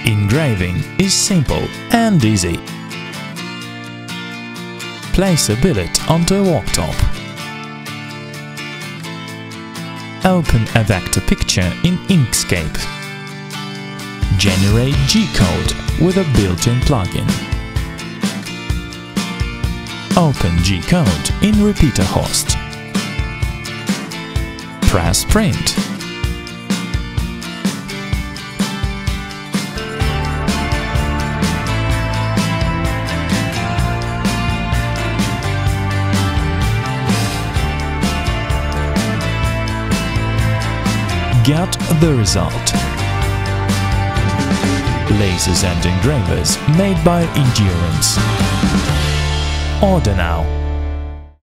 Engraving is simple and easy. Place a billet onto a worktop. Open a vector picture in Inkscape. Generate G-code with a built-in plugin. Open G-code in Repeater Host. Press Print. Get the result. Lasers and engravers made by Endurance. Order now.